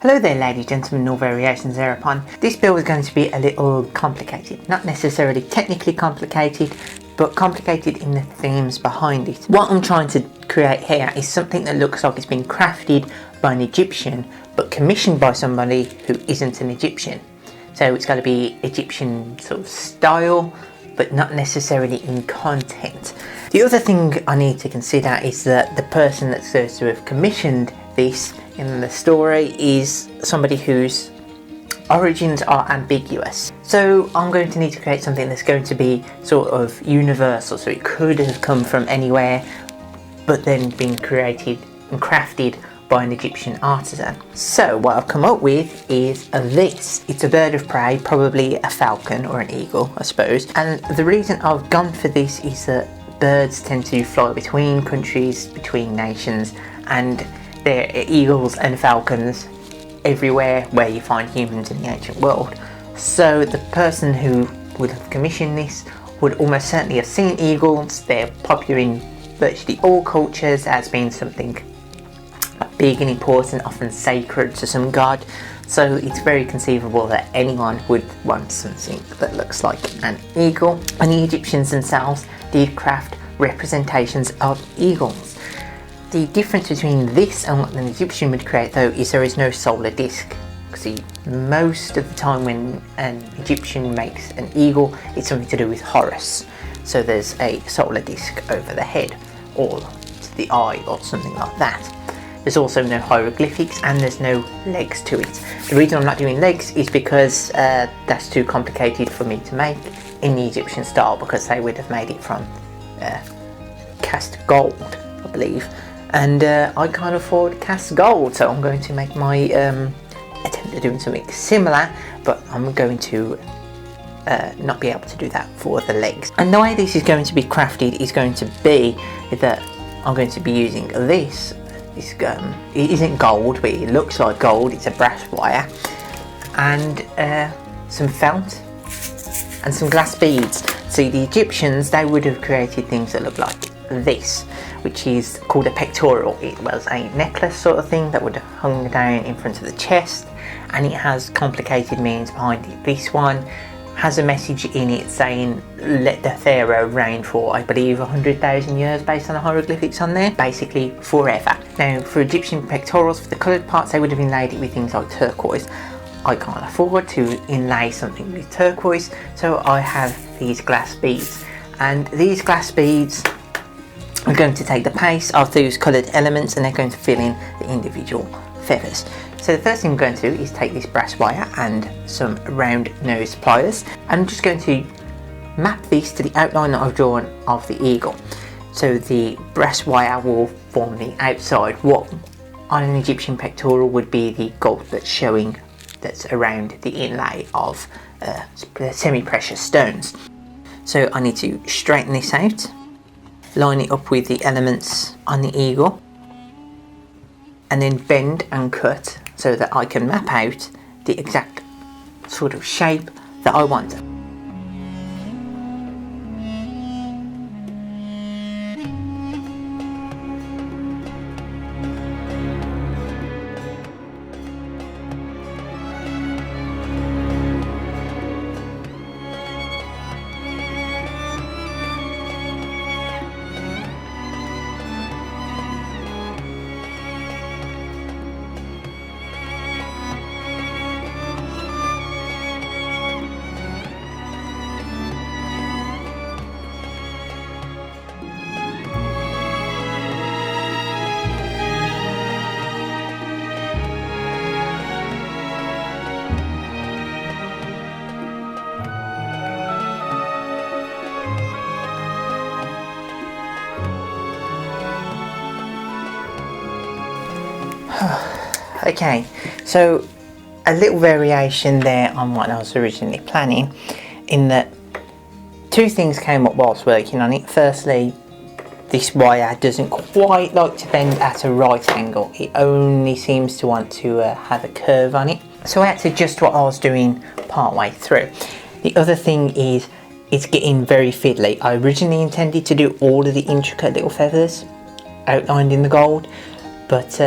Hello there ladies, gentlemen, all variations thereupon. This build is going to be a little complicated. Not necessarily technically complicated, but complicated in the themes behind it. What I'm trying to create here is something that looks like it's been crafted by an Egyptian, but commissioned by somebody who isn't an Egyptian. So it's got to be Egyptian sort of style, but not necessarily in content. The other thing I need to consider is that the person that's supposed to have commissioned this in the story is somebody whose origins are ambiguous. So I'm going to need to create something that's going to be sort of universal, so it could have come from anywhere but then been created and crafted by an Egyptian artisan. So what I've come up with is this. It's a bird of prey, probably a falcon or an eagle, I suppose. And the reason I've gone for this is that birds tend to fly between countries, between nations, and there are eagles and falcons everywhere where you find humans in the ancient world. So the person who would have commissioned this would almost certainly have seen eagles. They're popular in virtually all cultures as being something big and important, often sacred to some god. So it's very conceivable that anyone would want something that looks like an eagle. And the Egyptians themselves did craft representations of eagles. The difference between this and what an Egyptian would create though is there is no solar disc. See, most of the time when an Egyptian makes an eagle, it's something to do with Horus. So there's a solar disc over the head, or to the eye, or something like that. There's also no hieroglyphics and there's no legs to it. The reason I'm not doing legs is because that's too complicated for me to make in the Egyptian style, because they would have made it from cast gold, I believe. And I can't afford cast gold, so I'm going to make my attempt at doing something similar, but I'm going to not be able to do that for the legs. And the way this is going to be crafted is going to be that I'm going to be using this. It isn't gold, but it looks like gold. It's a brass wire and some felt and some glass beads. See, the Egyptians, they would have created things that look like this, which is called a pectoral. It was a necklace sort of thing that would have hung down in front of the chest, and it has complicated meanings behind it. This one has a message in it saying let the pharaoh reign for, I believe, 100,000 years based on the hieroglyphics on there, basically forever. Now for Egyptian pectorals, for the coloured parts, they would have inlaid it with things like turquoise. I can't afford to inlay something with turquoise, so I have these glass beads, and these glass beads are going to take the place of those coloured elements and they're going to fill in the individual feathers. So the first thing I'm going to do is take this brass wire and some round nose pliers, and I'm just going to map this to the outline that I've drawn of the eagle. So the brass wire will form the outside. What on an Egyptian pectoral would be the gold that's showing, that's around the inlay of semi-precious stones. So I need to straighten this out, line it up with the elements on the eagle, and then bend and cut so that I can map out the exact sort of shape that I want. Okay, so a little variation there on what I was originally planning, in that two things came up whilst working on it. Firstly, this wire doesn't quite like to bend at a right angle. It only seems to want to have a curve on it. So I had to adjust what I was doing part way through. The other thing is it's getting very fiddly. I originally intended to do all of the intricate little feathers outlined in the gold, but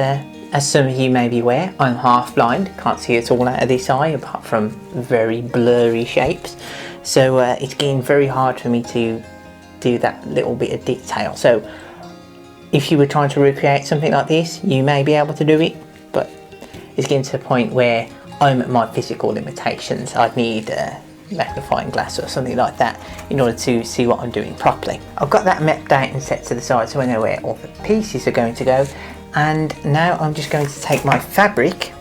As some of you may be aware, I'm half blind, can't see at all out of this eye apart from very blurry shapes. So it's getting very hard for me to do that little bit of detail. So if you were trying to recreate something like this, you may be able to do it, but it's getting to the point where I'm at my physical limitations. I'd need a magnifying glass or something like that in order to see what I'm doing properly. I've got that mapped out and set to the side so I know where all the pieces are going to go. And now I'm just going to take my fabric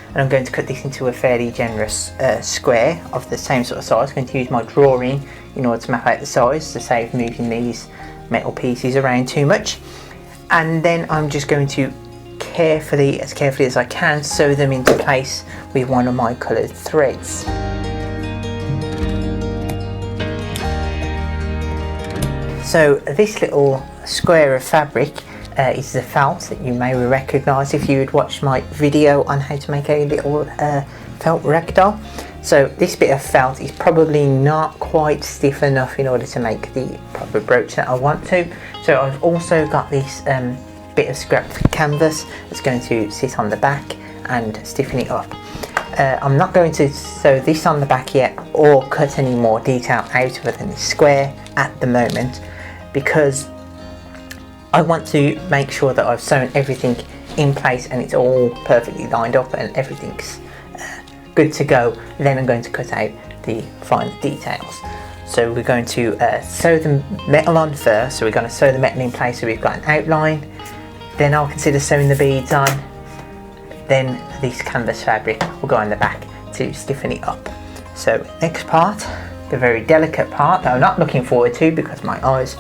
and I'm going to cut this into a fairly generous square of the same sort of size. I'm going to use my drawing in order to map out the size to save moving these metal pieces around too much. And then I'm just going to carefully as I can, sew them into place with one of my coloured threads. So this little square of fabric is the felt that you may recognise if you had watched my video on how to make a little felt ragdoll. So this bit of felt is probably not quite stiff enough in order to make the proper brooch that I want to. So I've also got this bit of scrapped canvas that's going to sit on the back and stiffen it up. I'm not going to sew this on the back yet or cut any more detail out of it than this square at the moment, because I want to make sure that I've sewn everything in place and it's all perfectly lined up and everything's good to go. Then I'm going to cut out the fine details. So we're going to sew the metal on first. So we're going to sew the metal in place so we've got an outline. Then I'll consider sewing the beads on. Then this canvas fabric will go on the back to stiffen it up. So next part, the very delicate part that I'm not looking forward to because my eyes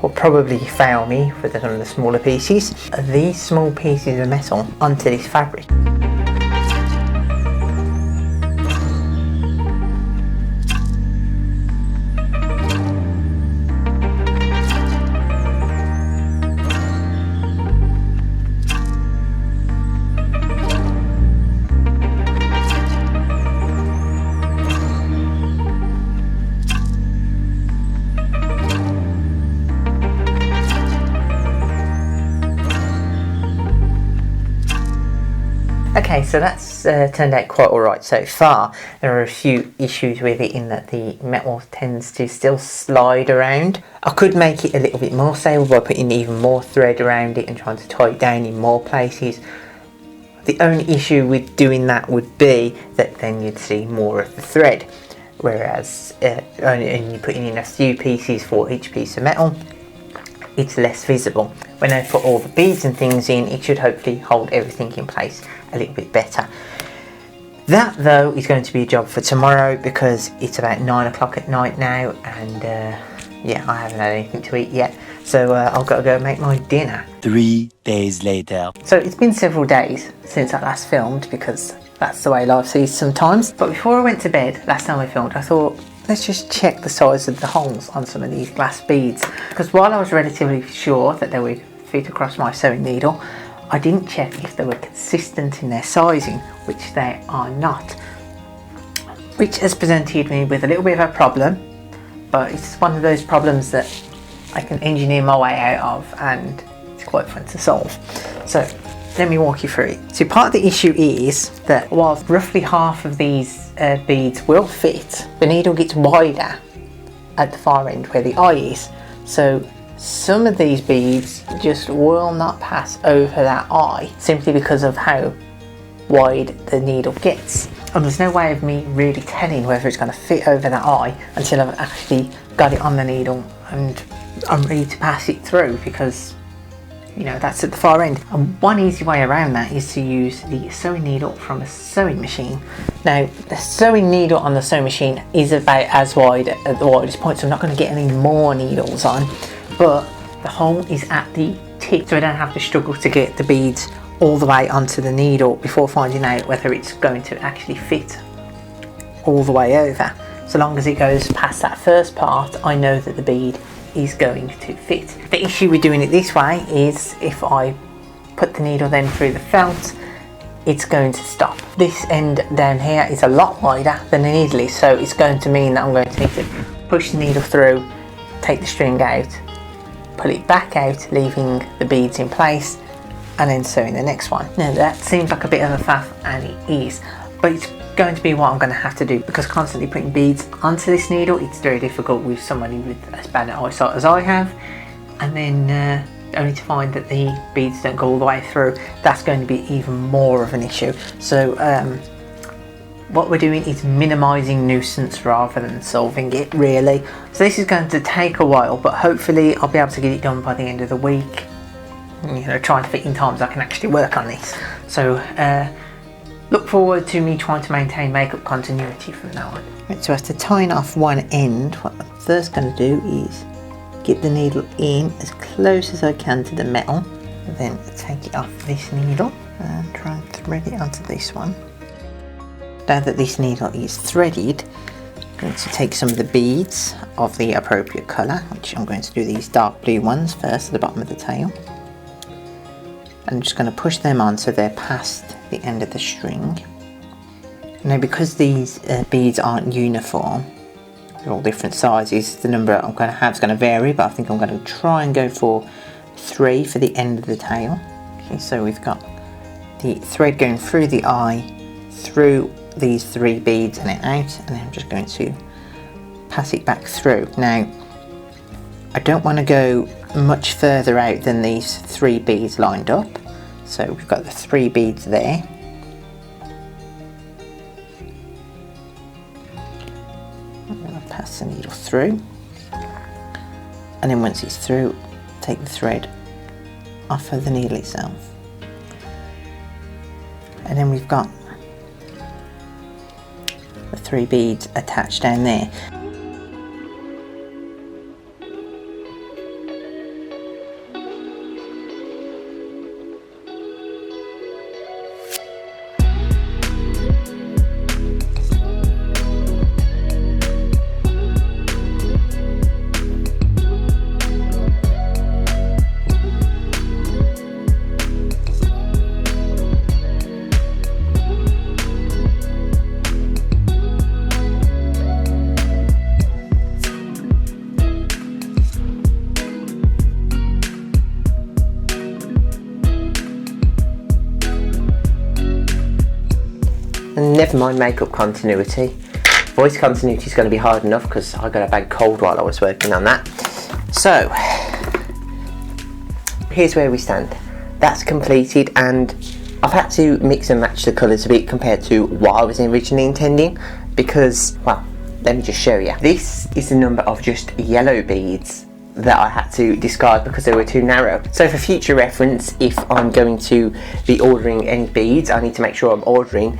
will probably fail me for some of the smaller pieces. These small pieces of metal onto this fabric. Okay, so that's turned out quite alright so far. There are a few issues with it in that the metal tends to still slide around. I could make it a little bit more stable by putting even more thread around it and trying to tie it down in more places. The only issue with doing that would be that then you'd see more of the thread, whereas and you're putting in a few pieces for each piece of metal, it's less visible. When I put all the beads and things in, it should hopefully hold everything in place a little bit better. That though is going to be a job for tomorrow because it's about 9 o'clock at night now and yeah, I haven't had anything to eat yet, so I've got to go make my dinner. 3 days later. So it's been several days since I last filmed because that's the way life is sometimes. But before I went to bed last time I filmed, I thought, let's just check the size of the holes on some of these glass beads, because while I was relatively sure that they would fit across my sewing needle, I didn't check if they were consistent in their sizing, which they are not, which has presented me with a little bit of a problem, but it's one of those problems that I can engineer my way out of and it's quite fun to solve. So let me walk you through it. So part of the issue is that whilst roughly half of these beads will fit, the needle gets wider at the far end where the eye is. So some of these beads just will not pass over that eye simply because of how wide the needle gets. And there's no way of me really telling whether it's going to fit over that eye until I've actually got it on the needle and I'm ready to pass it through, because you know, that's at the far end. And one easy way around that is to use the sewing needle from a sewing machine. Now, the sewing needle on the sewing machine is about as wide at the widest point, so I'm not going to get any more needles on, but the hole is at the tip, so I don't have to struggle to get the beads all the way onto the needle before finding out whether it's going to actually fit all the way over. So long as it goes past that first part, I know that the bead is going to fit. The issue with doing it this way is if I put the needle then through the felt, it's going to stop. This end down here is a lot wider than the needle is, so it's going to mean that I'm going to need to push the needle through, take the string out, pull it back out, leaving the beads in place, and then sewing the next one. Now that seems like a bit of a faff, and it is, but it's going to be what I'm going to have to do, because constantly putting beads onto this needle, it's very difficult with somebody with as bad an eyesight as I have, and then only to find that the beads don't go all the way through. That's going to be even more of an issue. So what we're doing is minimising nuisance rather than solving it, really. So this is going to take a while, but hopefully I'll be able to get it done by the end of the week. You know, trying to fit in times I can actually work on this. So look forward to me trying to maintain makeup continuity from now on. Right, so after tying off one end, what I'm first going to do is get the needle in as close as I can to the metal, and then take it off this needle and try and thread it onto this one. Now that this needle is threaded, I'm going to take some of the beads of the appropriate colour, which I'm going to do these dark blue ones first at the bottom of the tail. I'm just going to push them on so they're past the end of the string. Now because these beads aren't uniform, they're all different sizes, the number I'm going to have is going to vary, but I think I'm going to try and go for 3 for the end of the tail. Okay, so we've got the thread going through the eye, through these 3 beads and then out, and then I'm just going to pass it back through. Now I don't want to go much further out than these 3 beads lined up, so we've got the 3 beads there. Pass the needle through, and then once it's through, take the thread off of the needle itself, and then we've got the 3 beads attached down there. Never mind makeup continuity. Voice continuity is going to be hard enough because I got a bad cold while I was working on that. So here's where we stand. That's completed, and I've had to mix and match the colours a bit compared to what I was originally intending, because, well, let me just show you. This is the number of just yellow beads that I had to discard because they were too narrow. So for future reference, if I'm going to be ordering any beads, I need to make sure I'm ordering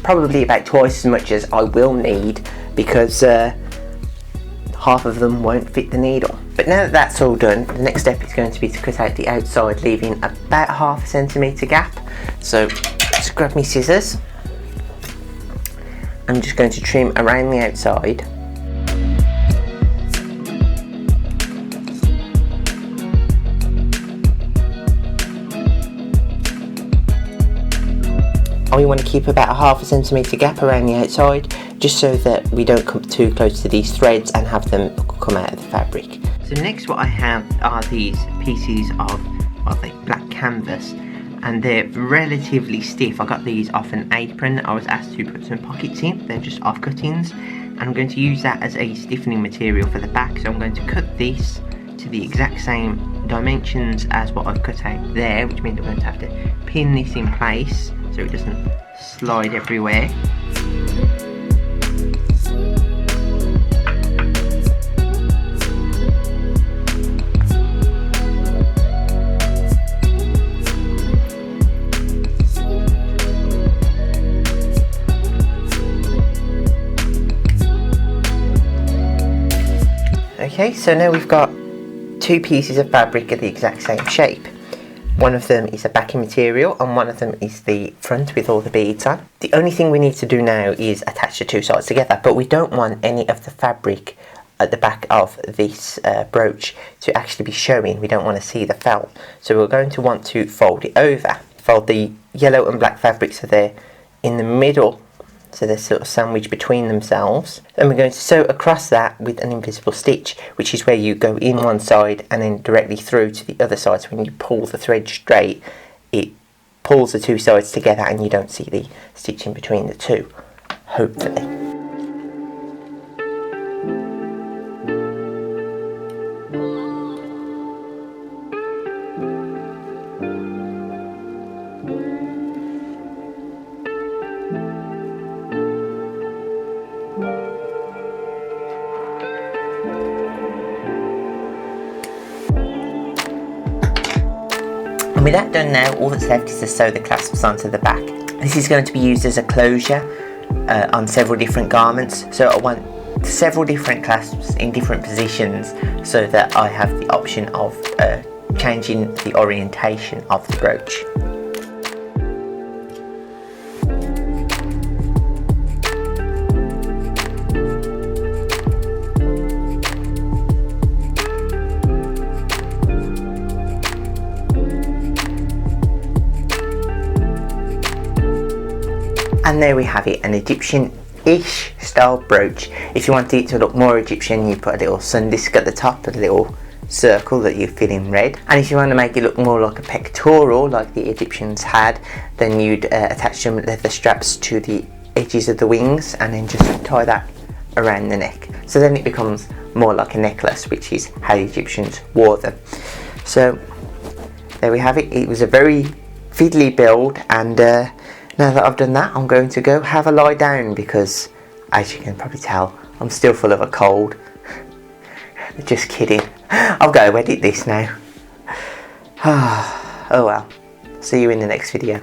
probably about twice as much as I will need, because half of them won't fit the needle. But now that that's all done, the next step is going to be to cut out the outside, leaving about ½ centimetre gap. So just grab me scissors. I'm just going to trim around the outside. We want to keep about ½ centimetre gap around the outside, just so that we don't come too close to these threads and have them come out of the fabric. So next what I have are these pieces of like black canvas, and they're relatively stiff. I got these off an apron I was asked to put some pockets in. They're just off cuttings, and I'm going to use that as a stiffening material for the back. So I'm going to cut this to the exact same dimensions as what I've cut out there, which means I'm going to have to pin this in place so it doesn't slide everywhere. Okay, so now we've got 2 pieces of fabric of the exact same shape. One of them is a backing material and one of them is the front with all the beads on. The only thing we need to do now is attach the 2 sides together, but we don't want any of the fabric at the back of this brooch to actually be showing. We don't want to see the felt. So we're going to want to fold it over. Fold the yellow and black fabric so they're in the middle, so they're sort of sandwiched between themselves. Then we're going to sew across that with an invisible stitch, which is where you go in one side and then directly through to the other side. So when you pull the thread straight, it pulls the two sides together and you don't see the stitching between the two, hopefully. And with that done now, all that's left is to sew the clasps onto the back. This is going to be used as a closure on several different garments, so I want several different clasps in different positions so that I have the option of changing the orientation of the brooch. And there we have it, an Egyptian-ish style brooch. If you want it to look more Egyptian, you put a little sun disk at the top, a little circle that you fill in red. And if you want to make it look more like a pectoral, like the Egyptians had, then you'd attach some leather straps to the edges of the wings and then just tie that around the neck. So then it becomes more like a necklace, which is how the Egyptians wore them. So there we have it. It was a very fiddly build, and now that I've done that, I'm going to go have a lie down because, as you can probably tell, I'm still full of a cold. Just kidding. I've got to edit this now. Oh well. See you in the next video.